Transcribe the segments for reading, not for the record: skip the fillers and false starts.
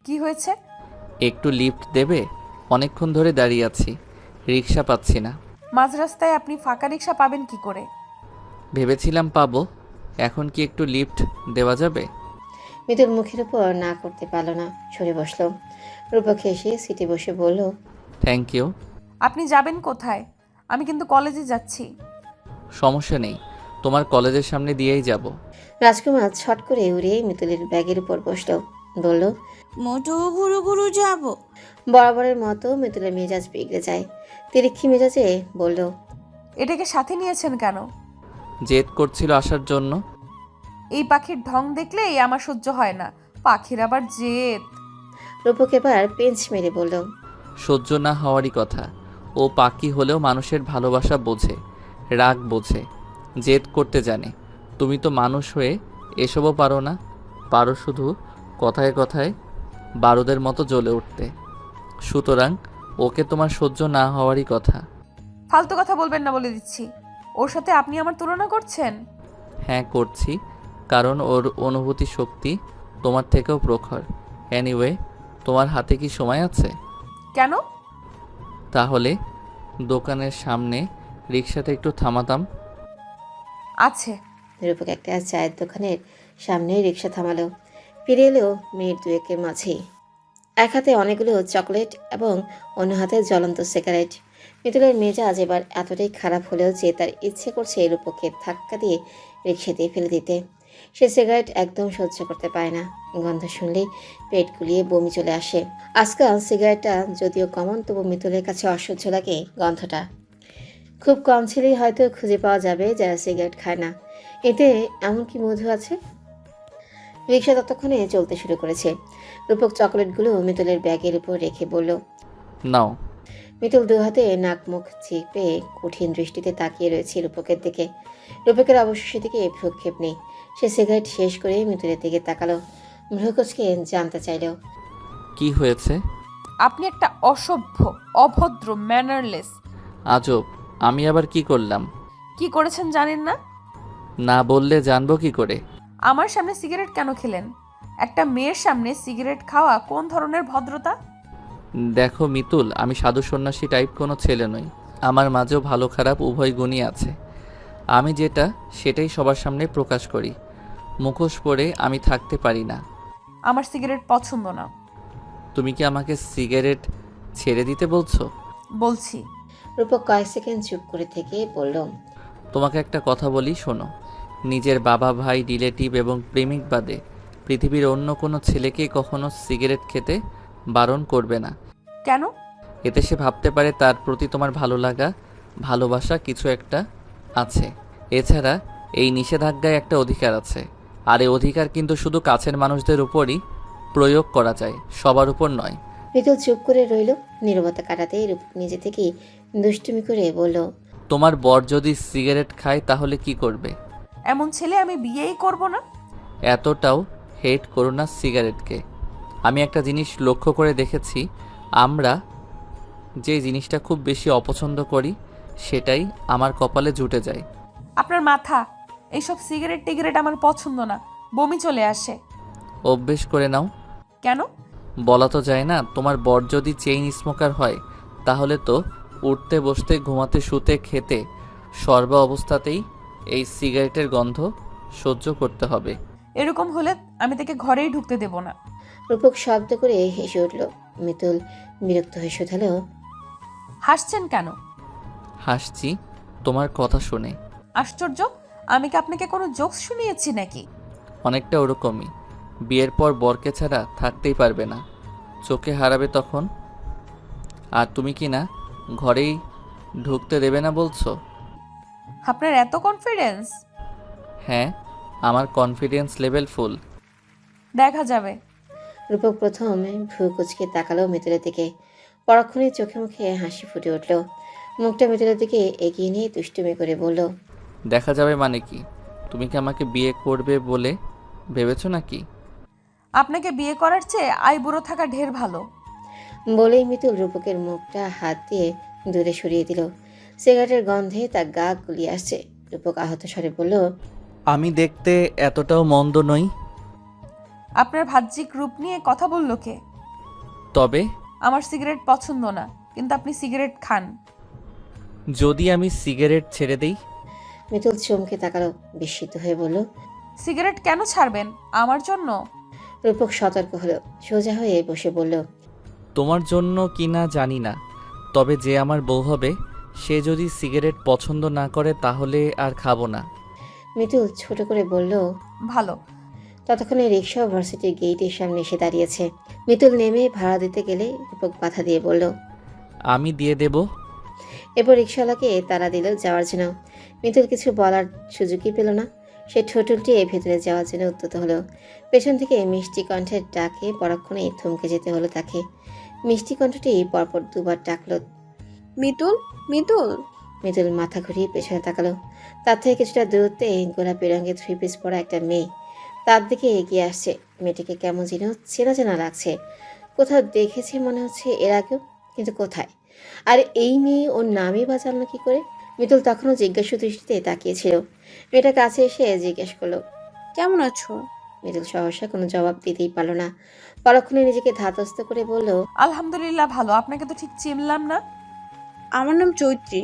কি হয়েছে? একটু লিফট দেবে? অনেকক্ষণ ধরে দাঁড়িয়ে আছি, রিক্সা পাচ্ছি না। মাঝ রাস্তায় আপনি ফাঁকা রিক্সা পাবেন কি করে? ভেবেছিলাম পাবো, এখন কি একটু লিফট দেওয়া যাবে? মিতুল মুখের উপর না করতে পারল না, সরে বসলো। রূপক এসে সিটে বসে বলল, থ্যাংক ইউ। আপনি যাবেন কোথায়? আমি কিন্তু কলেজে যাচ্ছি। সমস্যা নেই, তোমার কলেজের সামনে দিয়েই যাব। রাজকুমার ছট করে উড়ে মিতুলের ব্যাগের উপর বসলো, বলল, মোটো ঘুরু ঘুরু যাব। বরাবরের মতো মিতুলের মেজাজ বিগড়ে যায়। তিরিক্ষি মেজাজে বলল, এটাকে সাথে নিয়েছেন কেন? জেদ করছিল আসার জন্য। এই পাখির ঢং দেখলেই আমার সহ্য হয় না। পাখির আবার জেদ। রূপক এবার পেঞ্চ মেরে বলল, সহ্য না হওয়ারই কথা। ও পাখি হলেও মানুষের ভালোবাসা বোঝে, রাগ বোঝে, জেদ করতে জানে। তুমি তো মানুষ হয়ে এসবও পারো না, পারো শুধু কথায় কথায় বারুদের মতো জ্বলে উঠতে। সুতরাং ওকে তোমার সহ্য না হওয়ারই কথা। ফালতু কথা বলবেন না বলে দিচ্ছি। ওর সাথে আপনি আমার তুলনা করছেন? হ্যাঁ করছি, কারণ ওর অনুভূতি শক্তি তোমার থেকেও প্রখর। এনিওয়ে, তোমার হাতে কি সময় আছে? কেন? তাহলে দোকানের সামনে রিক্সাটা একটু থামাতাম। আছে। রূপক একটা চায়ের দোকানের সামনে রিক্সা থামালো। ফিরে এলো মিনিট দুয়েকের মাঝেই। এক হাতে অনেকগুলো চকলেট এবং অন্য হাতে জ্বলন্ত সিগারেট। মিতুলের মেজাজ এবার এতটাই খারাপ হলেও যে তার ইচ্ছে করছে রূপককে ধাক্কা দিয়ে রিক্সা দিয়ে ফেলে দিতে। সে সিগারেট একদম সহ্য করতে পারে না। গন্ধ শুনলেই পেট গুলিয়ে বমি চলে আসে। আজকাল সিগারেটটা যদিও কমন, তবু মিতুলের কাছে অসহ্য লাগে গন্ধটা। খুব কম ছেলেই হয়তো খুঁজে পাওয়া যাবে যারা সিগারেট খায় না। এতে এমন কি মধু আছে? রিক্সা ততক্ষণে চলতে শুরু করেছে। রূপক চকলেটগুলো মিতুলের ব্যাগের উপর রেখে বলল, নাও। মিতুল দু হাতে নাক মুখ চিপে কঠিন দৃষ্টিতে তাকিয়ে রয়েছে রূপকের দিকে। রূপকের অবশ্য সেদিকে ভ্রুক্ষেপ নেই। সে সিগারেট শেষ করে মিতুলের দিকে তাকালো, ভ্রুকুচকে জানতে চাইল, কি হয়েছে? আপনি একটা অসভ্য, অভদ্র, ম্যানারলেস। আজব, আমি আবার কি করলাম? কি করেছেন জানেন না? না বললে জানবো কি করে? আমার সামনে সিগারেট কেন খেলেন? একটা মেয়ের সামনে সিগারেট খাওয়া কোন ধরনের ভদ্রতা? দেখো মিতুল, আমি সাধু সন্ন্যাসী টাইপ কোনো ছেলে নই। আমার মাঝেও ভালো খারাপ উভয় গুণই আছে। আমি যেটা সেটাই সবার সামনে প্রকাশ করি। মুখোশ পরে আমি থাকতে পারি না। আমার সিগারেট পছন্দ না। তুমি কি আমাকে সিগারেট ছেড়ে দিতে বলছো? বলছি। রূপক কয়েক সেকেন্ড চুপ করে থেকে বলল, তোমাকে একটা কথা বলি, শোনো। নিজের বাবা, ভাই, রিলেটিভ এবং প্রেমিক বাদে পৃথিবীর অন্য কোনো ছেলেকে কখনো সিগারেট খেতে বারণ করবে না। কেন? এতে সে ভাবতে পারে তার প্রতি তোমার ভালো লাগা, ভালোবাসা কিছু একটা আছে। এছাড়া এই নিষেধাজ্ঞায় একটা অধিকার আছে, আর এই অধিকার কিন্তু শুধু কাছের মানুষদের উপরই প্রয়োগ করা যায়, সবার উপর নয়। মিতুল চুপ করে রইল। নীরবতা কাটাতে রূপক নিজে থেকেই দুষ্টুমি করে বলল, তোমার বর যদি সিগারেট খায় তাহলে কি করবে? এমন ছেলে আমি বিয়েই করব না। এতটাও হেট করো না সিগারেটকে। আমি একটা জিনিস লক্ষ্য করে দেখেছি, আমরা যে জিনিসটা খুব বেশি অপছন্দ করি সেটাই আমার কপালে জুটে যায়। আপনার মাথা। এইসব সিগারেট টিগারেট আমার পছন্দ না। বমি চলে আসে। অভ্যেস করে নাও। কেন? বলা তো যায় না, তোমার বর যদি চেইন স্মোকার হয় তাহলে তো উঠতে বসতে ঘুমাতে শুতে খেতে সর্ব অবস্থাতেই এই সিগারেটের গন্ধ সহ্য করতে হবে। এরকম হলে আমি তাকে ঘরেই ঢুকতে দেব না। রূপক শব্দ করে হেসে উঠল। মিতুল বিরক্ত হয়ে শুধালো, হাসছেন কেন? হাসছি তোমার কথা শুনে। আশ্চর্য। আমি কি আপনাকে কোনো জোকস শুনিয়েছি নাকি? অনেকটা ওরকমই। বিয়ের পর বরকে ছাড়া থাকতেই পারবে না, চোখে হারাবে তখন। আর তুমি কি না ঘরেই ঢুকতে দেবে না বলছো? আপনার এত কনফিডেন্স? হ্যাঁ, আমার কনফিডেন্স লেভেল ফুল। দেখা যাবে। রূপক প্রথমে ভ্রু কুচকে তাকালো মিতুলের দিকে। পরক্ষণে চোখে মুখে হাসি ফুটে উঠল। মুখটা মিতুলের দিকে এগিয়ে নিয়ে দুষ্টুমি করে বলল, দেখা যাবে মানে কি? তুমি কি আমাকে বিয়ে করবে বলে ভেবেছো নাকি? আপনাকে বিয়ে করার চেয়ে আইবুড়ো থাকা ঢের ভালো। বলেই মিতুল রূপকের মুখটা হাত দিয়ে দূরে সরিয়ে দিল। সিগারেটের গন্ধে তার গা গুলিয়ে আসছে। রূপক আহত স্বরে বলল, আমি দেখতে এতটাও মন্দ নই। আপনার বাহ্যিক রূপ নিয়ে কথা বললো কে? তবে আমার সিগারেট পছন্দ না, কিন্তু আপনি সিগারেট খান। যদি আমি সিগারেট ছেড়ে দেই? মিতুল চমকে তাকালো, বিস্মিত হয়ে বলল। সিগারেট কেন ছাড়বেন? আমার জন্য? রূপক সতর্ক হলো, সোজা হয়ে বসে বলল। তোমার জন্য কি না জানি না, তবে যে আমার বউ হবে সে যদি সিগারেট পছন্দ না করে তাহলে আর খাবো না। মিতুল ছোট করে বলল। ভালো। ততক্ষণে রিক্সা ভার্সিটির গেটের সামনে এসে দাঁড়িয়েছে। মিতুল নেমে ভাড়া দিতে গেলে রূপক বাধা দিয়ে বলল। আমি দিয়ে দেব। এরপর রিক্সাওয়ালাকে তাড়া দিল যাওয়ার জন্য। মিতুল কিছু বলার সুযোগই পেল না। সে ঠোঁট উল্টিয়ে ভেতরে যাওয়ার জন্য উদ্যত হলো। পেছন থেকে মিষ্টি কণ্ঠের ডাকে পরক্ষণেই থমকে যেতে হলো তাকে। মিষ্টি কণ্ঠটি পরপর দুবার ডাকলো। মিতুল, মিতুল। মিতুল মাথা ঘুরিয়ে পেছনে তাকালো। তার থেকে কিছুটা দূরত্বে গোলাপি রঙের থ্রি পিস পরা একটা মেয়ে তার দিকে এগিয়ে আসছে। মেয়েটিকে কেমন যেন চেনা চেনা লাগছে। কোথাও দেখেছি মনে হচ্ছে এর আগেও, কিন্তু কোথায়? আর এই মেয়ে ওর নামই বা জানলো কি করে? মিতুল তখনও জিজ্ঞাসু দৃষ্টিতে তাকিয়েছিল। মেয়েটা কাছে এসে জিজ্ঞেস করলো। কেমন আছো? মিতুল সহসা কোনো জবাব দিতেই পারল না। পরক্ষণে নিজেকে ধাতস্থ করে বলল। আলহামদুলিল্লাহ ভালো। আপনাকে তো ঠিক চিনলাম না। আমার নাম চৈত্রী।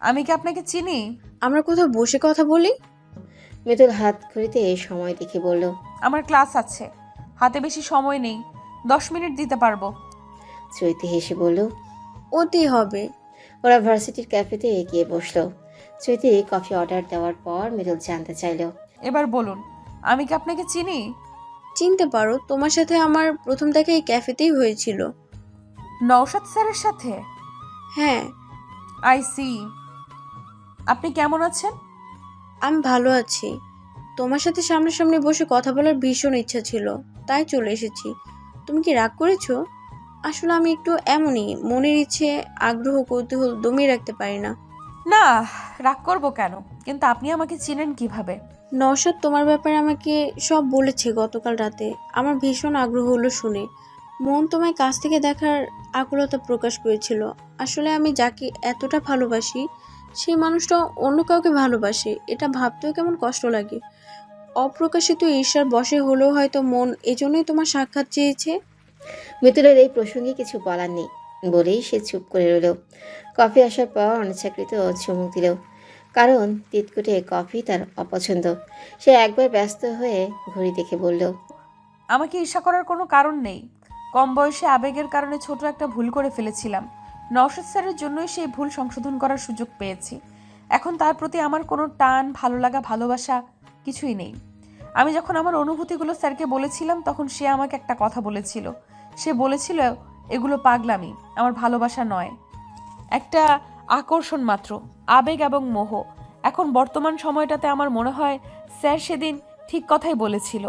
আমি কি আপনাকে চিনি? আমরা কোথাও বসে কথা বলি? মিতুল হাত ঘড়িতে সময় দেখে বলল। আমার ক্লাস আছে, হাতে বেশি সময় নেই, 10 মিনিট দিতে পারবো। চৈতি হেসে বলল। অতি হবে। ওরা ভার্সিটির ক্যাফেতে গিয়ে বসলো। চৈতি কফি অর্ডার দেওয়ার পর মিতুল জানতে চাইল। এবার বলুন, আমি কি আপনাকে চিনি? চিনতে পারো, তোমার সাথে আমার প্রথম দেখা এই ক্যাফেতেই হয়েছিল। নওশাদ স্যারের সাথে? হ্যাঁ। I see. আপনি কেমন আছেন? আমি ভালো আছি। তোমার সাথে সামনাসামনি বসে কথা বলার ভীষণ ইচ্ছা ছিল, তাই চলে এসেছি। তুমি কি রাগ করেছো? আসলে আমি একটু এমনই, মনের ইচ্ছে আগ্রহ কৌতূহল দমিয়ে রাখতে পারি না। না, রাগ করবো কেন? কিন্তু আপনি আমাকে চিনেন কিভাবে? নওশাদ তোমার ব্যাপারে আমাকে সব বলেছে গতকাল রাতে। আমার ভীষণ আগ্রহ হলো শুনে। মন তোমায় কাছ থেকে দেখার আকুলতা প্রকাশ করেছিল। আসলে আমি যাকে এতটা ভালোবাসি সেই মানুষটা অন্য কাউকে ভালোবাসে, এটা ভাবতেও কেমন কষ্ট লাগে। অপ্রকাশিত ঈর্ষার বশে হলেও হয়তো মন এজন্যই তোমার সাক্ষাৎ চেয়েছে। মিতুলের এই প্রসঙ্গে কিছু বলার নেই বলেই সে চুপ করে রইল। কফি আসার পর অনিচ্ছাকৃত চুমুক দিল, কারণ তিতকুটে কফি তার অপছন্দ। সে একবার ব্যস্ত হয়ে ঘড়ি দেখে বলল। আমাকে ঈর্ষা করার কোনো কারণ নেই। কম বয়সে আবেগের কারণে ছোট একটা ভুল করে ফেলেছিলাম। নওশাদ স্যারের জন্যই সেই ভুল সংশোধন করার সুযোগ পেয়েছি। এখন তার প্রতি আমার কোনো টান, ভালো লাগা, ভালোবাসা কিছুই নেই। আমি যখন আমার অনুভূতিগুলো স্যারকে বলেছিলাম তখন সে আমাকে একটা কথা বলেছিল। সে বলেছিল এগুলো পাগলামি, আমার ভালোবাসা নয়, একটা আকর্ষণ মাত্র, আবেগ এবং মোহ। এখন বর্তমান সময়টাতে আমার মনে হয় স্যার সেদিন ঠিক কথাই বলেছিল।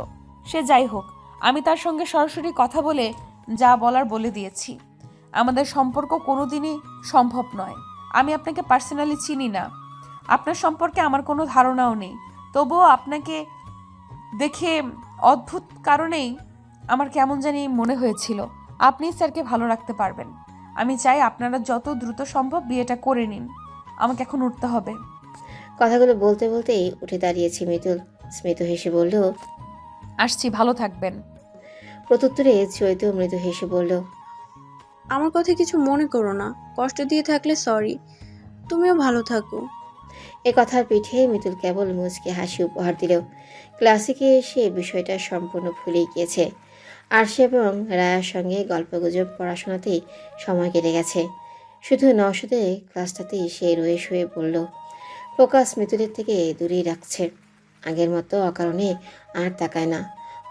সে যাই হোক, আমি তার সঙ্গে সরাসরি কথা বলে যা বলার বলে দিয়েছি। আমাদের সম্পর্ক কোনোদিনই সম্ভব নয়। আমি আপনাকে পার্সোনালি চিনি না, আপনার সম্পর্কে আমার কোনো ধারণাও নেই। তবুও আপনাকে দেখে অদ্ভুত কারণেই আমার কেমন জানি মনে হয়েছিল আপনি স্যারকে ভালো রাখতে পারবেন। আমি চাই আপনারা যত দ্রুত সম্ভব বিয়েটা করে নিন। আমাকে এখন উঠতে হবে। কথাগুলো বলতে বলতেই উঠে দাঁড়িয়েছে মিতুল। স্মিত হেসে বলল। আসছি, ভালো থাকবেন। প্রত্যুত্তরে চৈত মৃদু হেসে বলল। আমার কথা কিছু মনে করো না, কষ্ট দিয়ে থাকলে সরি। তুমিও ভালো থাকো। এ কথার পিঠে মিতুল কেবল মুচকে হাসি উপহার দিল। ক্লাসিকে এসে বিষয়টা সম্পূর্ণ ভুলেই গিয়েছে। আরশি এবং রায়ার সঙ্গে গল্পগুজব পড়াশোনাতেই সময় কেটে গেছে। শুধু নওশাদে ক্লাসটাতেই সে রয়ে শুয়ে বলল। ফোকাস মিতুলের থেকে দূরেই রাখছে। আগের মতো অকারণে আর তাকায় না।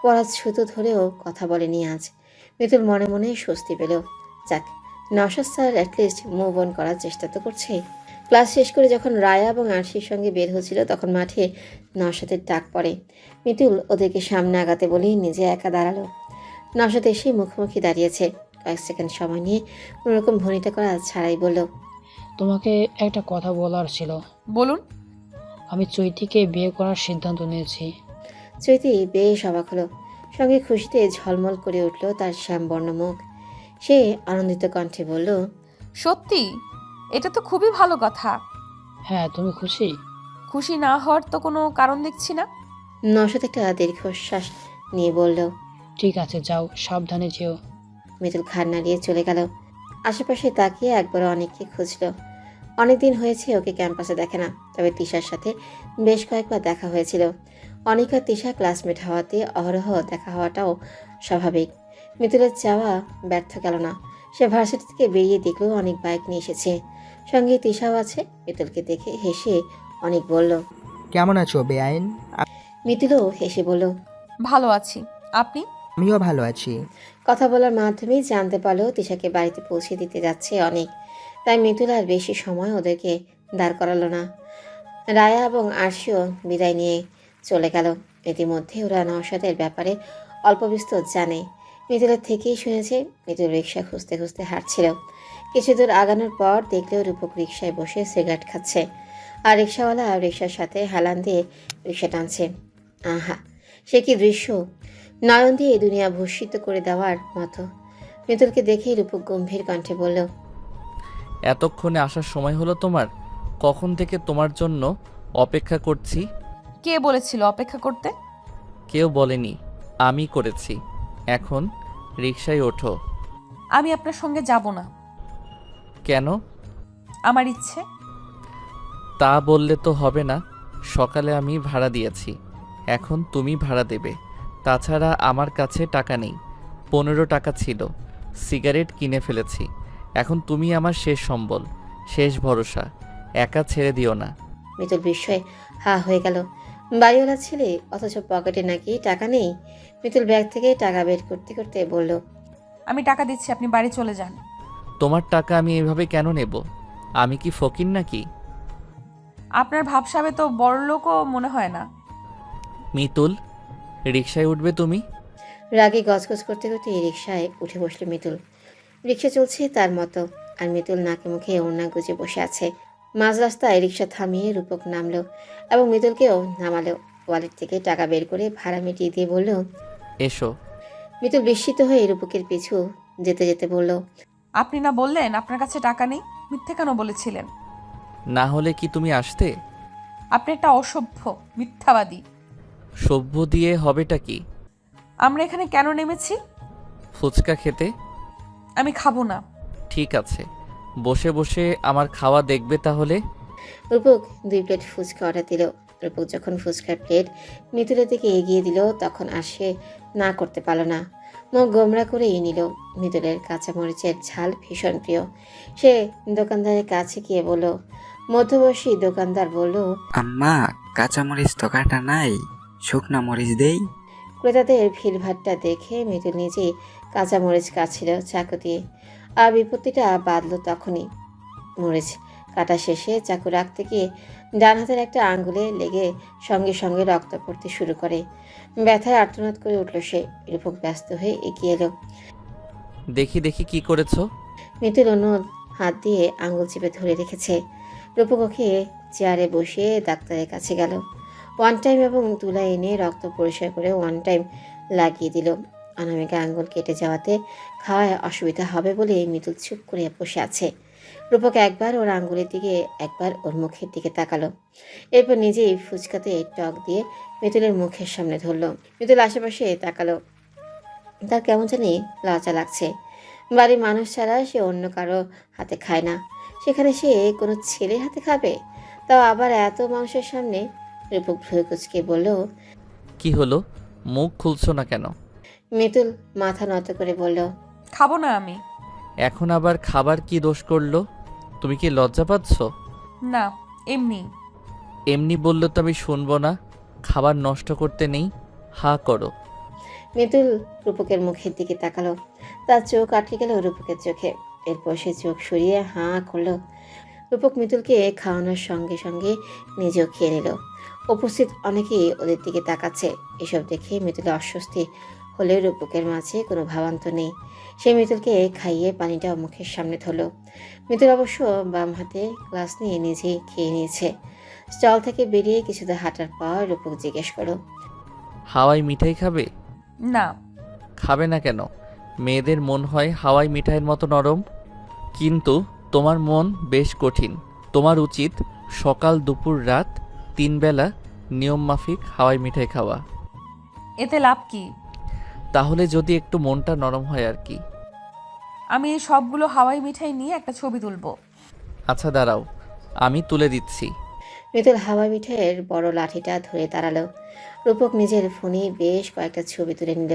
পড়ার ছুতো ধরেও কথা বলেনি আজ। মিতুল মনে মনে স্বস্তি পেল। যাক, Naushad sir at least move on করার চেষ্টা তো করছে। ক্লাস শেষ করে যখন রায়া এবং আরশির সঙ্গে বের হচ্ছিল তখন মাঠে নওশাদের ডাক পড়ে। মিতুল ওদেরকে সামনে আগাতে বলেই নিজে একা দাঁড়ালো। নওশাদ এসে মুখোমুখি দাঁড়িয়েছে। কয়েক সেকেন্ড সময় নিয়ে কোনোরকম ভনিতা করা ছাড়াই বলল। তোমাকে একটা কথা বলার ছিল। বলুন। আমি চৈতিকে বিয়ে করার সিদ্ধান্ত নিয়েছি। চৈতি বেশ অবাক হলো, সঙ্গে খুশিতে ঝলমল করে উঠল তার শ্যামবর্ণ মুখ। সে আনন্দিত কণ্ঠে বলল। সত্যি? এটা তো খুবই ভালো কথা। হ্যাঁ, তুমি খুশি? খুশি না হওয়ার তো কোনো কারণ দেখছি না। নওশাদ একটা দীর্ঘশ্বাস নিয়ে বলল। ঠিক আছে, যাও, সাবধানে যেও। মিতুল ঘাড় নাড়িয়ে চলে গেল। আশেপাশে তাকিয়ে একবার অনেককে খুঁজলো। অনেকদিন হয়েছে ওকে ক্যাম্পাসে দেখে না, তবে তিশার সাথে বেশ কয়েকবার দেখা হয়েছিল। অনিক আর তিশা ক্লাসমেট হওয়াতে অহরহ দেখা হওয়াটাও স্বাভাবিক। মিতুলের চাওয়া ব্যর্থ গেল না। সে ভার্সিটি থেকে বেরিয়ে দেখলো অনেক বাইক নিয়ে এসেছে, সঙ্গে তিশাও আছে। মিতুলকে দেখে হেসে অনেক বলল। কেমন আছো বেআইন? মিতুলও হেসে বলল, ভালো আছি, আপনি? আমিও ভালো আছি। কথা বলার মাধ্যমেই জানতে পারলো তিশাকে বাড়িতে পৌঁছে দিতে যাচ্ছে অনেক। তাই মিতুল আর বেশি সময় ওদেরকে দাঁড় করালো না। রায়া এবং আরশিও বিদায় নিয়ে চলে গেল। ইতিমধ্যে ওরা নওশাদের ব্যাপারে অল্প বিস্তর জানে। মিতুলের থেকেই শুনেছে। মিতুল রিক্সা খুঁজতে খুঁজতে হাঁটছিল। কিছু দূর আগানোর পর দেখলেও রূপক রিক্সায় বসে সিগারেট খাচ্ছে, আর রিক্সাওয়ালা রিক্সার সাথে হেলান দিয়ে রিক্সা টানছে। আহা, সে কি দৃশ্য! নয়ন দিয়ে দুনিয়া ভূষিত করে দেওয়ার মতো। মিতুলকে দেখেই রূপক গম্ভীর কণ্ঠে বলল, এতক্ষণে আসার সময় হলো তোমার? কখন থেকে তোমার জন্য অপেক্ষা করছি। কে বলেছিল অপেক্ষা করতে? কেউ বলেনি, আমি করেছি। এখন রিকশায় ওঠো। আমি আপনার সঙ্গে যাব না। কেন? আমার ইচ্ছে। তা বললে তো হবে না। সকালে আমি ভাড়া দিয়েছি, এখন তুমি ভাড়া দেবে। তাছাড়া আমার কাছে টাকা নেই। 15 টাকা ছিল, সিগারেট কিনে ফেলেছি। এখন তুমি আমার শেষ সম্বল, শেষ ভরসা। একা ছেড়ে দিও না। মিতুল বিস্ময়ে হা হয়ে গেল। বাড়িওয়ালা ছেলে, অথচ পকেটে নাকি টাকা নেই। মিতুল ব্যাগ থেকে টাকা বের করতে করতে বলল, আমি টাকা দিচ্ছি, আপনি বাড়ি চলে যান। তোমার টাকা আমি এভাবে কেন নেব? আমি কি ফকির নাকি? আপনার ভাবসাবে তো বড়লোকও মনে হয় না। মিতুল, রিকশায় উঠবে তুমি? রাগে গজগজ করতে করতে রিকশায় উঠে বসল মিতুল। রিকশা চলছে তার মতো, আর মিতুল নাকে মুখে ওড়না গুজে বসে আছে। মাঝ রাস্তায় রিকশা থামিয়ে রূপক নামলো এবং মিতুলকেও নামালো। ওয়ালেট থেকে টাকা বের করে ভাড়া মিটিয়ে দিয়ে বলল, এসো। মিতুল বিস্মিত হয়ে রূপকের পিছু যেতে যেতে বলল, আপনি না বললেন আপনার কাছে টাকা নেই? মিথ্যে কেন বলেছিলেন? না হলে কি তুমি আসতে? আপনি একটা অসভ্য মিথ্যাবাদী। সভ্য দিয়ে হবেটা কি? আমরা এখানে কেন নেমেছি? ফুচকা খেতে। আমি খাবো না। ঠিক আছে, বসে বসে আমার খাওয়া দেখবে তাহলে। রূপক 2 প্লেট ফুচকা অর্ডার দিল। রূপক যখন ফুচকার প্লেট মিতুলের দিকে এগিয়ে দিল, তখন আর সে না করতে পারল না। মুখ গোমরা করেই নিল। মিতুলের কাঁচামরিচের ঝাল ভীষণ প্রিয়। সে দোকানদারের কাছে গিয়ে বলল, মধ্যবয়সী দোকানদার বলল, আম্মা, কাঁচামরিচ তো কাটা নাই, শুকনা মরিচ দেই? ক্রেতাদের ভিড়ভাট্টা দেখে মিতুল নিজেই কাঁচামরিচ কাটছিল চাকু দিয়ে। আর বিপত্তিটা বাঁধল তখনই। মরিচ কাটা শেষে চাকু রাখতে গিয়ে ডান হাতের একটা আঙ্গুলে লেগে সঙ্গে সঙ্গে রক্ত পড়তে শুরু করে। ব্যথায় আর্তনাদ করে উঠল সে। রূপক ব্যস্ত হয়ে এগিয়ে এলো। দেখি দেখি কি করেছো। মিতুল অন্য হাত দিয়ে আঙ্গুল চেপে ধরে রেখেছে। রূপক ওকে চেয়ারে বসিয়ে ডাক্তারের কাছে গেল। 1 টাইম এবং তুলা এনে রক্ত পরিষ্কার করে 1 টাইম লাগিয়ে দিল। অনামিকা আঙ্গুল কেটে যাওয়াতে খাওয়ায় অসুবিধা হবে বলে মিতুল চুপ করে বসে আছে। রূপক একবার ওর আঙ্গুলের দিকে, একবার ওর মুখের দিকে তাকালো। এরপর নিজেই ফুচকাতে টক দিয়ে মিতুলের মুখের সামনে ধরলো। মিতুল আশেপাশে তাকালো। তার কেমন জানি লজ্জা লাগছে। বাড়ির মানুষ ছাড়া সে অন্য কারো হাতে খায় না, সেখানে সে কোনো ছেলের হাতে খাবে, তাও আবার এত মানুষের সামনে। রূপক ভ্রু কুঁচকে বলল, কি হলো, মুখ খুলছো না কেন? মিতুল মাথা নত করে বলল, খাবো না আমি। এখন আবার খাবার কি দোষ করলো? তুমি কি লজ্জা পাচ্ছ? না, এমনি। এমনি বললে তো আমি শুনবো না। খাবার নষ্ট করতে নেই, হা করো। মিতুল রূপকের মুখের দিকে তাকালো। তার চোখ আটকে গেল রূপকের চোখে। এরপর সে চোখ সরিয়ে হাঁ করলো। রূপক মিতুলকে খাওয়ানোর সঙ্গে সঙ্গে নিজেও খেয়ে নিল। উপস্থিত অনেকেই ওদের দিকে তাকাচ্ছে। এসব দেখে মিতুলের অস্বস্তি হলেও রূপকের মাঝে কোনো ভাবান্তর নেই। সে মিতুলকে খাইয়ে পানিটা মুখের সামনে ধরলো। মিতুল অবশ্য বাম হাতে গ্লাস নিয়ে নিজেই খেয়ে নিয়েছে। স্টল থেকে বেরিয়ে কিছুটা হাঁটার পর রূপক জিজ্ঞেস করলো, হাওয়াই মিঠাই খাবে? না। খাবে না কেন? মেয়েদের মন হয় হাওয়াই মিঠাইয়ের মতো নরম, কিন্তু তোমার মন বেশ কঠিন। তোমার উচিত সকাল দুপুর রাত 3 বেলা নিয়ম মাফিক হাওয়াই মিঠাই খাওয়া। এতে লাভ কি? তাহলে যদি একটু মনটা নরম হয় আর কি। আমি এই সবগুলো হাওয়াই মিঠাই নিয়ে একটা ছবি তুলবো। আচ্ছা দাঁড়াও, আমি তুলে দিচ্ছি। মিতুল হাওয়া মিঠাইয়ের বড় লাঠিটা ধরে দাঁড়ালো। রূপক নিজের ফোনে বেশ কয়েকটা ছবি তুলে নিল।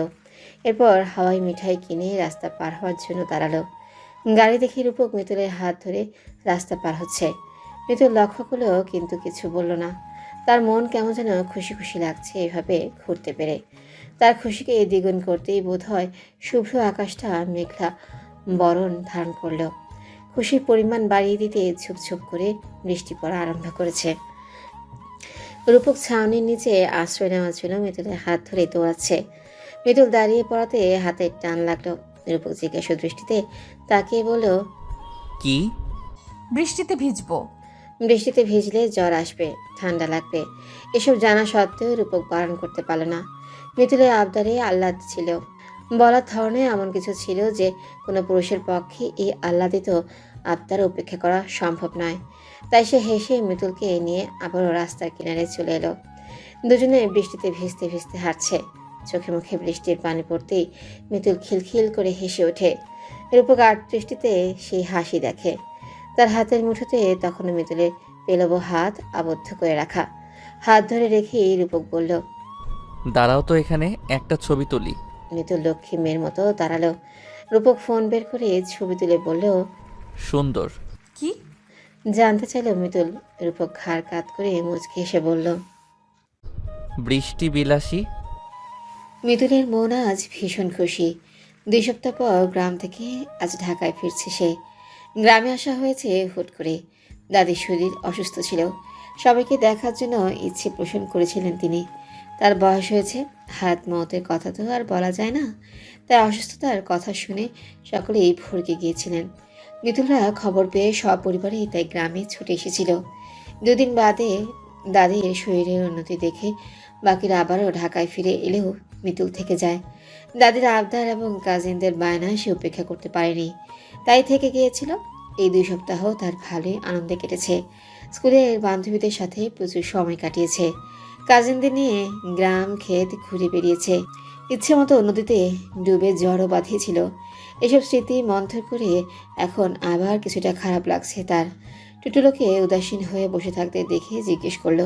এরপর হাওয়াই মিঠাই কিনে রাস্তা পার হওয়ার জন্য দাঁড়ালো। গাড়ি দেখে রূপক মিতুলের হাত ধরে রাস্তা পার হচ্ছে। মিতুল লক্ষ্য করলেও কিন্তু কিছু বলল না। তার মন কেমন যেন খুশি খুশি লাগছে এভাবে ঘুরতে পেরে। তার খুশিকে দ্বিগুণ করতেই বোধ হয় শুভ্র আকাশটা মেঘলা বরণ ধারণ করলো। খুশির পরিমাণ বাড়িয়ে দিতে ঝুপঝুপ করে বৃষ্টি পড়া আরম্ভ করেছে। রূপক ছাউনির নিচে আশ্রয় নেওয়ার জন্য মিতুলের হাত ধরে দৌড়াচ্ছে। মিতুল দাঁড়িয়ে পড়াতে হাতে টান লাগলো। রূপক জিজ্ঞাসা দৃষ্টিতে তাকিয়ে বলল, কি? বৃষ্টিতে ভিজবো। বৃষ্টিতে ভিজলে জ্বর আসবে, ঠান্ডা লাগবে। এসব জানা সত্ত্বেও রূপক বারণ করতে পারল না। মিতুলের আবদারে আহ্লাদ ছিল। বলার ধরনে এমন কিছু ছিল যে কোনো পুরুষের পক্ষে এই আহ্লাদিত আবদার উপেক্ষা করা সম্ভব নয়। তাই সে হেসে মিতুলকে নিয়ে আবারও রাস্তার কিনারে চলে এলো। দুজনে বৃষ্টিতে ভিজতে ভিজতে হাঁটছে। চোখে মুখে বৃষ্টির পানি পড়তেই মিতুল খিলখিল করে হেসে ওঠে। রূপক আট দৃষ্টিতে সেই হাসি দেখে। তার হাতের মুঠোতে তখনও মিতুলের পেলব হাত আবদ্ধ করে রাখা। হাত ধরে রেখেই রূপক বলল, দাঁড়াও তো, এখানে একটা ছবি তুলি। মিতুল লক্ষ্মী মেয়ের মতো দাঁড়ালো। রূপক ফোন বের করে ছবি তুলে বলল, সুন্দর। কি? জানতে চাইল মিতুল। রূপক ঘাড় কাত করে মুচকে হেসে বলল। বৃষ্টি বিলাসী। মিতুলের মন আজ ভীষণ খুশি। 2 সপ্তাহ পর গ্রাম থেকে আজ ঢাকায় ফিরছে সে। গ্রামে আসা হয়েছে হুট করে। দাদির শরীর অসুস্থ ছিল। সবাইকে দেখার জন্য ইচ্ছে পোষণ করেছিলেন তিনি। তার বয়স হয়েছে, হাত মতের কথা তো আর বলা যায় না। তাই অসুস্থতার কথা শুনে সকলেই ভরকে গিয়েছিলেন। মিতুলরা খবর পেয়ে সপরিবারে তাই গ্রামে ছুটে এসেছিল। 2 দিন বাদে দাদির শরীরের উন্নতি দেখে বাকিরা আবারও ঢাকায় ফিরে এলেও মিতুল থেকে যায়। দাদির আবদার এবং কাজিনদের বায়না সে উপেক্ষা করতে পারেনি, তাই থেকে গিয়েছিল। এই 2 সপ্তাহ তার ভালোই আনন্দে কেটেছে। স্কুলের বান্ধবীদের সাথে প্রচুর সময় কাটিয়েছে। কাজিনদের নিয়ে গ্রাম ক্ষেত ঘুরে বেরিয়েছে। ইচ্ছে মতো নদীতে ডুবে জ্বরও বাঁধিয়েছিল। এসব স্মৃতি মন্থর করে এখন আবার কিছুটা খারাপ লাগছে তার। টুটুলোকে উদাসীন হয়ে বসে থাকতে দেখে জিজ্ঞেস করলো,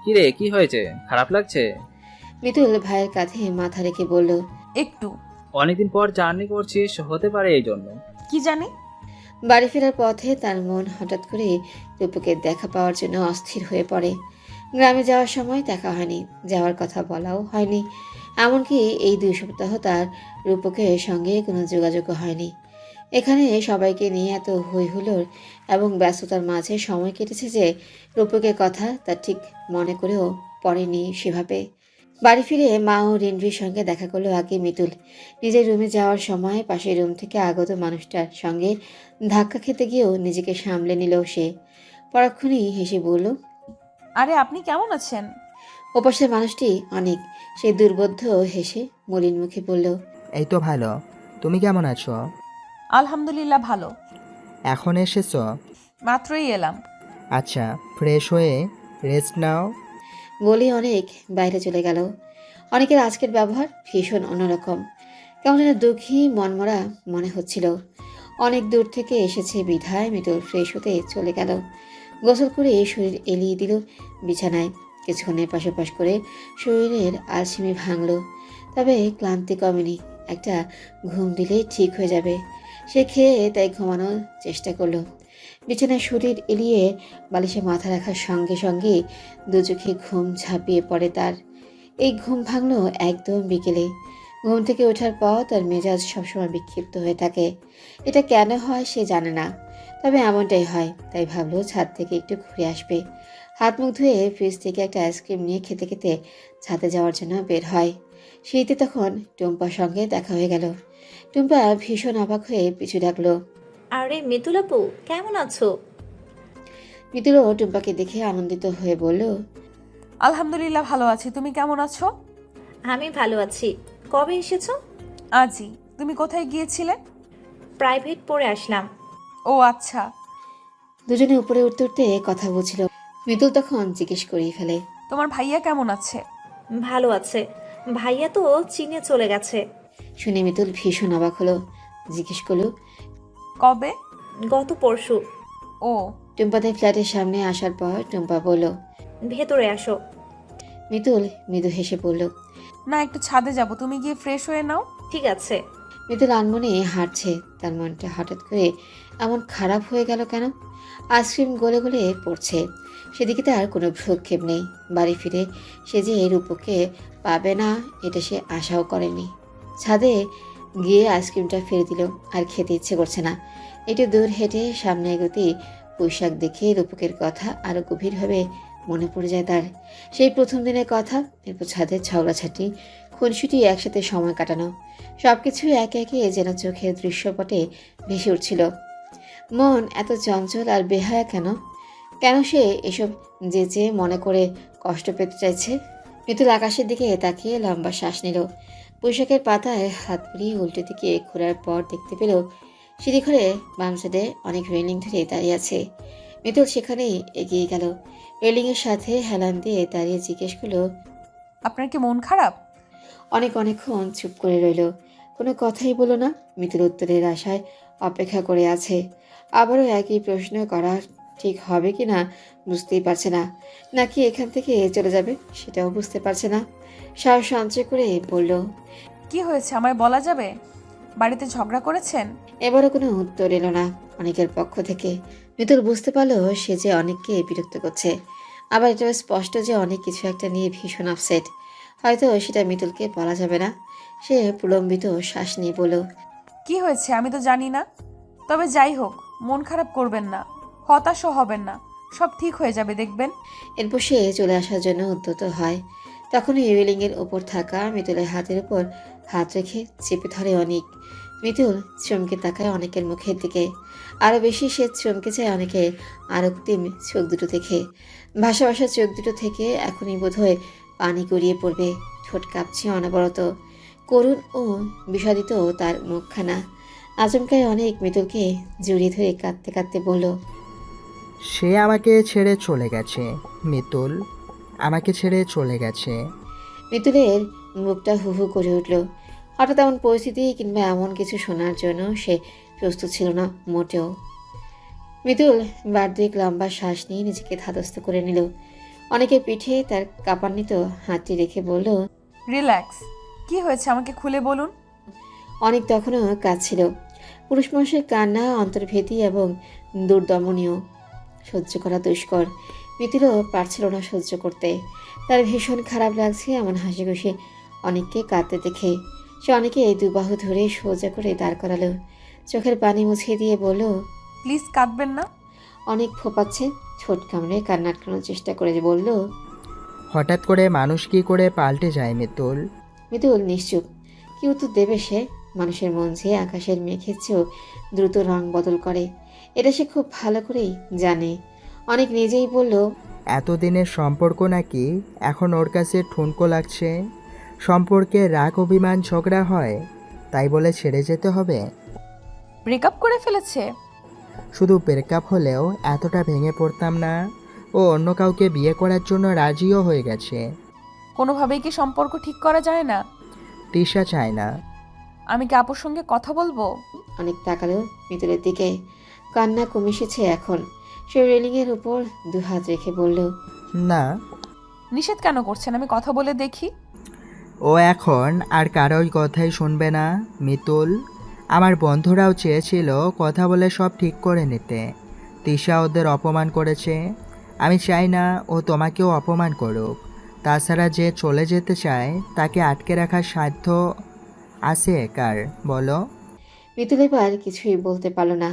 কিরে, কি হয়েছে? খারাপ লাগছে? মিতুল ভাইয়ের কাঁধে মাথা রেখে বলল, একটু। অনেকদিন পর জার্নি করছিস, হতে পারে এই জন্য। কি জানি। বাড়ি ফেরার পথে তার মন হঠাৎ করে রূপকে দেখা পাওয়ার জন্য অস্থির হয়ে পড়ে। গ্রামে যাওয়ার সময় দেখা হয়নি, যাওয়ার কথা বলাও হয়নি। এমনকি এই 2 সপ্তাহ তার রূপকের সঙ্গে কোনো যোগাযোগও হয়নি। এখানে সবাইকে নিয়ে এত হই হুল্লোড় এবং ব্যস্ততার মাঝে সময় কেটেছে যে রূপকের কথা তার ঠিক মনে করেও পড়েনি সেভাবে। বাড়ি ফিরে মা ও রিনভির সঙ্গে দেখা করলো আগে মিতুল। নিজের রুমে যাওয়ার সময় পাশের রুম থেকে আগত মানুষটার সঙ্গে ধাক্কা খেতে গিয়েও নিজেকে সামলে নিল সে। পরক্ষণেই হেসে বলল, আরে আপনি কেমন আছেন? ওপাশের মানুষটি অনেক। সে দুর্বোধ্য হেসে মলিন মুখে বলল, এই তো ভালো। তুমি কেমন আছো? আলহামদুলিল্লাহ ভালো। এখন এসেছো? মাত্রই এলাম। আচ্ছা, ফ্রেশ হয়ে রেস্ট নাও। বলে অনেক বাইরে চলে গেল। অনেকের আজকের ব্যবহার ভীষণ অন্যরকম। কেমন যেন দুঃখী মনমরা মনে হচ্ছিল। অনেক দূর থেকে এসেছে বিধায় মিতুল ফ্রেশ হতে চলে গেল। গোসল করে শরীর এলিয়ে দিল বিছানায়। কিছুক্ষণের পাশাপাশ করে শরীরের আলসেমি ভাঙল, তবে ক্লান্তি কমেনি। একটা ঘুম দিলেই ঠিক হয়ে যাবে সে খেয়ে, তাই ঘুমানোর চেষ্টা করলো। বিছানায় শরীর এলিয়ে বালিশে মাথা রাখার সঙ্গে সঙ্গে দু চোখে ঘুম ঝাঁপিয়ে পড়ে তার। এই ঘুম ভাঙলো একদম বিকেলে। ঘুম থেকে ওঠার পর তার মেজাজ সবসময় বিক্ষিপ্ত হয়ে থাকে। এটা কেন হয় সে জানে না, তবে এমনটাই হয়। তাই ভাবলো ছাদ থেকে একটু ঘুরে আসবে। হাত মুখ ধুয়ে ফ্রিজ থেকে একটা আইসক্রিম নিয়ে খেতে খেতে ছাদে যাওয়ার জন্য বের হয়। শীতে তখন টুম্পার সঙ্গে দেখা হয়ে গেল। টুম্পা ভীষণ অবাক হয়ে পিছু ডাকলো। আরে মিতুল আপু, কেমন আছো? মিতুলও টুম্পাকে দেখে আনন্দিত হয়ে বলল, আলহামদুলিল্লাহ ভালো আছি। তুমি কেমন আছো? আমি ভালো আছি। কবে এসেছো? আজই। তুমি কোথায় গিয়েছিলে? প্রাইভেট পড়ে আসলাম। ও আচ্ছা। দুজনে উপরে উঠতে উঠতে কথা বলছিল। মিতুল তখন জিজ্ঞেস করেই ফেলে, তোমার ভাইয়া কেমন আছে? ভালো আছে। ভাইয়া তো চীনে চলে গেছে। শুনে মিতুল ভীষণ অবাক হলো। জিজ্ঞেস করলো, কবে? গত পরশু। ও, টুম্পাদের ফ্ল্যাটের সামনে আসার পর টুম্পা বলল। ভেতরে আসো। মিতুল মৃদু হেসে বলল। না, একটু ছাদে যাব, তুমি গিয়ে ফ্রেশ হয়ে নাও। ঠিক আছে। মিতুল আনমনে হাঁটছে। তার মনটা হঠাৎ করে এমন খারাপ হয়ে গেল কেন? আইসক্রিম গলে গলে পড়ছে, সেদিকে তার কোনো ভ্রুক্ষেপ নেই। বাড়ি ফিরে সে যে রূপকে পাবে না এটা সে আশাও করেনি। ছাদে গিয়ে আইসক্রিমটা ফেলে দিল, আর খেতে ইচ্ছে করছে না। একটু দূর হেঁটে সামনে এগোতেই পোশাক দেখে রূপকের কথা আরও গভীরভাবে মনে পড়ে যায় তার। সেই প্রথম দিনের কথা, এরপর ছাদের ঝগড়াঝাটি, খুনসুটি, একসাথে সময় কাটানো, সব কিছুই একে একে যেন চোখের দৃশ্যপটে ভেসে উঠছিল। মন এত চঞ্চল আর বেহায়া কেন? কেন সে এসব যে মনে করে কষ্ট পেতে চাইছে? মিতুল আকাশের দিকে তাকিয়ে লম্বা শ্বাস নিল। পোশাকের পাতায় হাত পুড়িয়ে উল্টো দিকে ঘোরার পর দেখতে পেল সিঁড়ি ঘরে বাম সাইডে অনেক রেলিং ধরে দাঁড়িয়ে আছে। মিতুল সেখানেই এগিয়ে গেল। রেলিংয়ের সাথে হেলান দিয়ে দাঁড়িয়ে জিজ্ঞেস করলো, আপনার কি মন খারাপ? অনেকক্ষণ চুপ করে রইল, কোনো কথাই বলল না। মিতুল উত্তরের আশায় অপেক্ষা করে আছে। আবারও একই প্রশ্ন করা ঠিক হবে কি না বুঝতেই পারছে না, নাকি এখান থেকে চলে যাবে সেটাও বুঝতে পারছে না। সাহস সঞ্চয় করে বলল, কি হয়েছে আমায় বলা যাবে? বাড়িতে ঝগড়া করেছেন? এবারও কোনো উত্তর এলো না অনেকের পক্ষ থেকে। মিতুল বুঝতে পারলো সে যে অনেককে বিরক্ত করছে, আবার এটা স্পষ্ট যে অনেক কিছু একটা নিয়ে ভীষণ আপসেট। হয়তো সেটা মিতুলকে বলা যাবে না। সে প্রলম্বিত শ্বাস নিয়ে বলল, কি হয়েছে আমি তো জানি না। তবে যাই হোক, মন খারাপ করবেন না, হতাশও হবেন না, সব ঠিক হয়ে যাবে দেখবেন। এরপর সে চলে আসার জন্য উদ্যত হয়। তখনই রেলিংয়ের ওপর থাকা মিতুলের হাতের উপর হাত রেখে চেপে ধরে অনেক। মিতুল চমকে তাকায় অনেকের মুখের দিকে। আরও বেশি সে চমকে যায় অনেকের আরক্তিম চোখ দুটো দেখে। ভাসা ভাসা চোখ দুটো থেকে এখনই বোধহয় পানি গড়িয়ে পড়বে। ঠোঁট কাঁপছে অনবরত, করুণ ও বিষাদিত তার মুখখানা। আচমকায় অনেক মিতুলকে জড়িয়ে ধরে কাঁদতে কাঁদতে বলল, সে আমাকে ছেড়ে চলে গেছে। মিতুল আমাকে ছেড়ে চলে গেছে। মিতুলের মুখটা হু হু করে উঠল। হঠাৎ এমন পরিস্থিতি কিংবা এমন কিছু শোনার জন্য সে প্রস্তুত ছিল না মোটেও। মিতুল বার দুয়েক লম্বা শ্বাস নিয়ে নিজেকে ধাতস্থ করে নিল। অনেকের পিঠে তার কাঁপান্বিত হাতটি রেখে বলল, রিল্যাক্স। কি হয়েছে আমাকে খুলে বলুন। অনেক তখনও কাঁদছিল। পুরুষ মানুষের কান্না অন্তর্ভেদী এবং দুর্দমনীয়, সহ্য করা দুষ্কর। মিতুলও পারছিল না সহ্য করতে। তার ভীষণ খারাপ লাগছে এমন হাসি খুশি অনেককে কাঁদতে দেখে। সে অনেকে দুবাহু ধরে সোজা করে দাঁড় করালো, চোখের পানি মুছিয়ে দিয়ে বলল, প্লিজ কাঁদবেন না। অনেক ফোপাচ্ছে, ঠোঁট কামড়ে কান্না আটকানোর চেষ্টা করে বলল, হঠাৎ করে মানুষ কি করে পাল্টে যায় মিতুল? মিতুল নিশ্চুপ। কি উত্তর দেবে সে? মানুষের মন যে আকাশের মেঘের চেয়েও দ্রুত রং বদল করে, এটা সে খুব ভালো করেই জানে। অনেক নিজেই বলল, এতদিনের সম্পর্ক নাকি এখন ওর কাছে ঠুনকো লাগছে? সম্পর্কে রাগ অভিমান ঝগড়া হয়, তাই বলে ছেড়ে যেতে হবে? ব্রেকআপ করে ফেলেছে? শুধু ব্রেকআপ হলেও এতটা ভেঙে পড়তাম না। ও অন্য কাউকে বিয়ে করার জন্য রাজিও হয়ে গেছে। কোনোভাবেই কি সম্পর্ক ঠিক করা যায় না? তৃষা চায় না। আমি কি আপুর সঙ্গে কথা বলবো? অনেক তাকালো মিতুলের দিকে। কান্না কমে এসেছে এখন। সে রেলিংয়ের উপর দু হাত রেখে বলল, না। নিষেধ কেন করছেন? আমি কথা বলে দেখি। ও এখন আর কারোই কথাই শুনবে না মিতুল। আমার বন্ধুরাও চেয়েছিল কথা বলে সব ঠিক করে নিতে। তৃষা ওদের অপমান করেছে। আমি চাই না ও তোমাকেও অপমান করুক। তাছাড়া যে চলে যেতে চায় তাকে আটকে রাখার সাধ্য আছে কার বলো? মিতুল এবার কিছুই বলতে পারল না।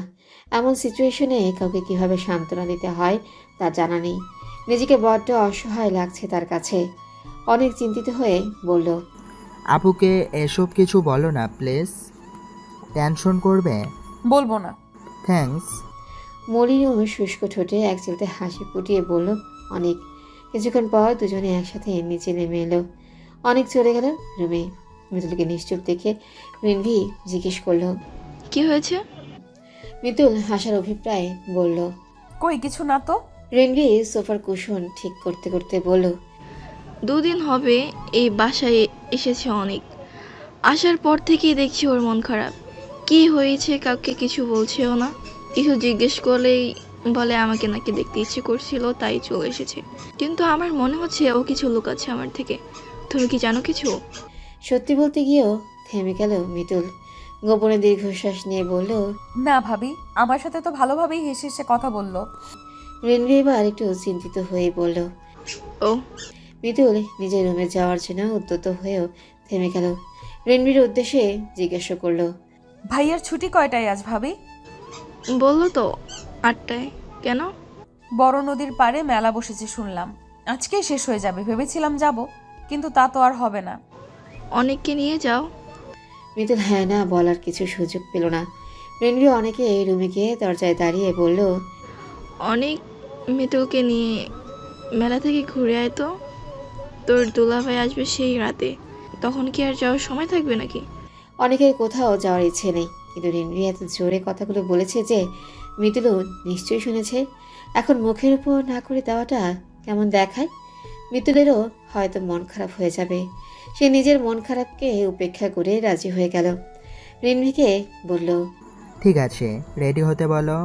এমন সিচুয়েশনে কাউকে কিভাবে সান্ত্বনা দিতে হয় তা জানা নেই। নিজেকে বড্ড অসহায় লাগছে তার কাছে। অনেক চিন্তিত হয়ে বলল, আপুকে এসব কিছু বলো না প্লিজ, টেনশন করবে। বলবো না। থ্যাঙ্কস। মলিন ও শুষ্ক ঠোঁটে এক চিলতে হাসি ফুটিয়ে বলল অনেক। কিছুক্ষণ পর দুজনে একসাথে নিচে নেমে এলো। অনেক চলে গেল রুমে। মিতুলকে নিশ্চুপ দেখে রিনভি জিজ্ঞেস করলো, কি হয়েছে? মিতুল হাসার অভিপ্রায় বলল, কই কিছু না তো। রিনভি সোফার কুশন ঠিক করতে করতে বলল, 2 দিন হবে এই বাসায় এসেছে অনেক। আসার পর থেকেই দেখছি ওর মন খারাপ। কি কি হয়েছে কাউকে কিছু বলছেও না, কিছু জিজ্ঞেস করলেই বলে আমাকে নাকি দেখতে ইচ্ছে করছিল তাই চলে এসেছে। কিন্তু আমার মনে হচ্ছে ও কিছু লুকাচ্ছে আমার থেকে। তুমি কি জানো কিছু? সত্যি বলতে গিয়েও থেমে গেল মিতুল। গোপনে দীর্ঘশ্বাস নিয়ে বলল, না ভাবি, আমার সাথে তো ভালোভাবেই হেসে হেসে কথা বললো। রেনভি এবার একটু চিন্তিত হয়ে বলল। ও মিতুল নিজের রুমে যাওয়ার জন্য উদ্যত হয়েও থেমে গেল। রেনভির উদ্দেশ্যে জিজ্ঞাসা করলো, ভাইয়ার ছুটি কয়টায় আজ ভাবি? বললো তো 8টায়। কেন? বড় নদীর পাড়ে মেলা বসেছে শুনলাম, আজকেই শেষ হয়ে যাবে। ভেবেছিলাম যাব, কিন্তু তা তো আর হবে না। অনেককে নিয়ে যাও। মিতুল হ্যাঁ না বলার কিছু সুযোগ পেল না। রেনভি অনেকে এই রুমে গিয়ে দরজায় দাঁড়িয়ে বলল, অনেক মিতুলকে নিয়ে মেলা থেকে ঘুরে আয় তো। তোর দুলাভাই আসবে সেই রাতে, তখন কি আর যাওয়ার সময় থাকবে নাকি? অনেকের কোথাও যাওয়ার ইচ্ছে নেই, কিন্তু রেনভি এত জোরে কথাগুলো বলেছে যে মিতুলও নিশ্চয়ই শুনেছে। এখন মুখের উপর না করে দেওয়াটা কেমন দেখায়। মিতুলেরও হয়তো মন খারাপ হয়ে যাবে। সে নিজের মন খারাপকে উপেক্ষা করে রাজি হয়ে গেল। রিনভিকে বলল, ঠিক আছে, রেডি হতে বলো।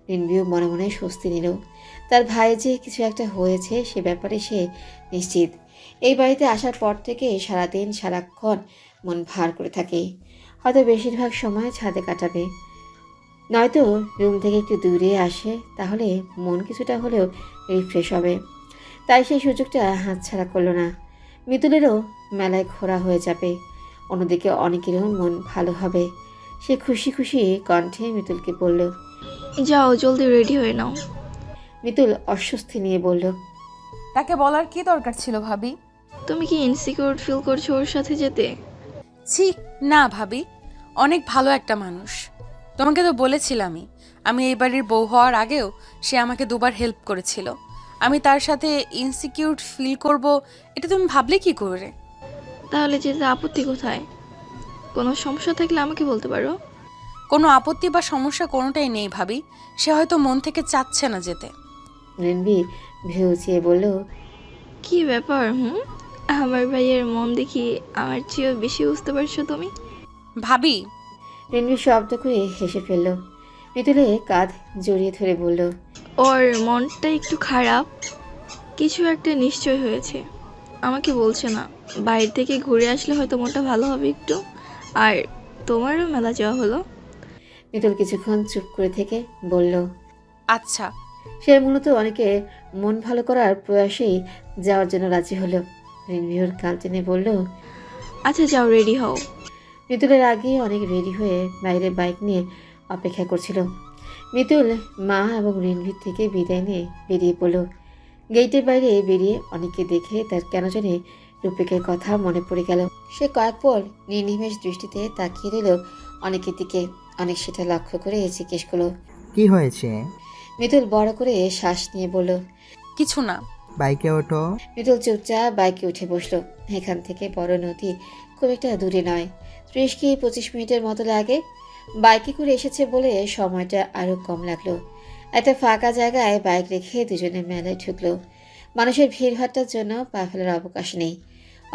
রিনভিও মনে মনে স্বস্তি নিল। তার ভাই যে কিছু একটা হয়েছে সে ব্যাপারে সে নিশ্চিত। এই বাড়িতে আসার পর থেকে সারাদিন সারাক্ষণ মন ভার করে থাকে। হয়তো বেশিরভাগ সময় ছাদে কাটাবে, নয়তো রুম থেকে একটু দূরে আসে, তাহলে মন কিছুটা হলেও রিফ্রেশ হবে। তাই সেই সুযোগটা হাতছাড়া করলো না। মিতুলেরও মেলায় ঘোরা হয়ে যাবে, অন্যদিকে অনেকেরও মন ভালো হবে। সে খুশি খুশি কণ্ঠে মিতুলকে বলল, যাও জলদি রেডি হয়ে নাও। মিতুল অস্বস্তি নিয়ে বলল, তাকে বলার কি দরকার ছিল ভাবি? তুমি কি ইনসিকিউর ফিল করছো ওর সাথে যেতে? ছি না ভাবি, অনেক ভালো একটা মানুষ। তোমাকে তো বলেছিলামই, আমি এই বাড়ির বউ হওয়ার আগেও সে আমাকে দুবার হেল্প করেছিল। আমি তার সাথে ইনসিকিউর ফিল করব, এটা তুমি ভাবলে কি করে? তাহলে যেতে আপত্তি কোথায়? কোনো সমস্যা থাকলে আমাকে বলতে পারো। কোনো আপত্তি বা সমস্যা কোনোটাই নেই ভাবি, সে হয়তো মন থেকে চাচ্ছে না যেতে। রেনবি ভেউচিয়ে বলল, কি ব্যাপার? আমার ভাইয়ের মন দেখি আমার চেয়েও বেশি বুঝতে পারছো তুমি। ভাবি, রেনবি শব্দ করে হেসে ফেলল। মিতুলে কাঁধ জড়িয়ে ধরে বলল, ওর মনটা একটু খারাপ, কিছু একটা নিশ্চয় হয়েছে। আমাকে বলছে না, বাইরে থেকে ঘুরে আসলে হয়তো মনটা ভালো হবে একটু। আর তোমারও মেলা যাওয়া হলো। মিতুল কিছুক্ষণ চুপ করে থেকে বলল, আচ্ছা। সে মূলত অনেকে মন ভালো করার প্রয়াসেই যাওয়ার জন্য রাজি হলো। রিনভিওর কাল টেনে বলল, আচ্ছা যাও রেডি হও। মিতুলের আগে অনেক রেডি হয়ে বাইরে বাইক নিয়ে অপেক্ষা করছিল। মিতুল মা এবং রিনভির থেকে বিদায় নিয়ে বেরিয়ে পড়ল। গেটের বাইরে বেরিয়ে অনেককে দেখে তার কেন জানি রূপিকের কথা মনে পড়ে গেল। সে কয়েক পর নির্নিমেষ দৃষ্টিতে তাকিয়ে রইল অনেকের দিকে। অনেক সেটা লক্ষ্য করে জিজ্ঞেস করলো, কি হয়েছে? মিতুল বড় করে শ্বাস নিয়ে বলল, কিছু না। বাইকে ওঠো। মিতুল চুপচাপ বাইকে উঠে বসলো। এখান থেকে বড় নদী খুব একটা দূরে নয়, 30 কি 25 মিনিটের মতো লাগে। বাইকে করে এসেছে বলে সময়টা আরো কম লাগলো। একটা ফাঁকা জায়গায় বাইক রেখে দুজনে মেলায় ঢুকলো। মানুষের ভিড়ভাট্টার জন্য পা ফেলার অবকাশ নেই।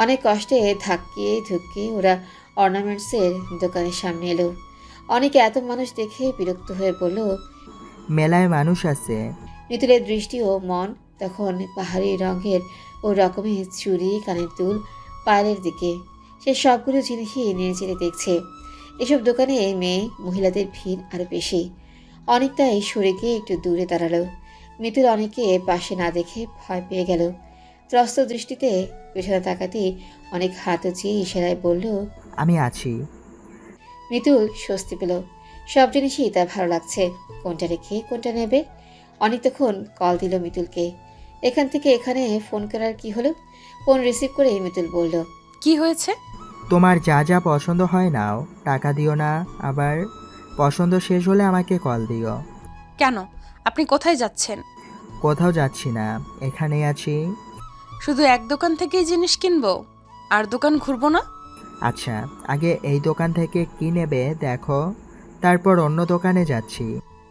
অনেক কষ্টে ধাক্কিয়ে ধুক্কিয়ে ওরা অর্নামেন্টসের দোকানের সামনে এলো। অনেকে এত মানুষ দেখে বিরক্ত হয়ে বলল, মেলায় মানুষ আছে। মিতুলের দৃষ্টি ও মন তখন পাহাড়ি রঙের ও রকমের চুড়ি, কানের দুল, পায়ের দিকে। সে সবগুলো জিনিসই নিয়ে চেড়ে দেখছে। এসব দোকানে মেয়ে মহিলাদের ভিড় আরো বেশি। অনেকটাই সরে গিয়ে একটু দূরে দাঁড়ালো। মিতুল অনেককে পাশে না দেখে ভয় পেয়ে গেল। ত্রস্ত দৃষ্টিতে পেছনে তাকাতেই অনেক হাত উঁচিয়ে ইশারায় বলল, আমি আছি। মিতুল স্বস্তি পেল। সব জিনিসই তার ভালো লাগছে। কোনটা রেখে কোনটা নেবে। অনেক তখন কল দিল মিতুলকে। এখান থেকে এখানে ফোন করার কি হলো? ফোন রিসিভ করে মিতুল বলল, কি হয়েছে? তোমার যা যা পছন্দ হয় নাও, টাকা দিও না। আবার পছন্দ শেষ হলে আমাকে কল দিও। কেন, আপনি কোথায় যাচ্ছেন? কোথাও যাচ্ছি না, এখানেই আছি। শুধু এক দোকান থেকেই জিনিস কিনবো, আর দোকান ঘুরবো না? আচ্ছা, আগে এই দোকান থেকে কি নেবে দেখো, তারপর অন্য দোকানে যাচ্ছি।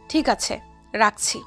ঠিক আছে, রাখছি।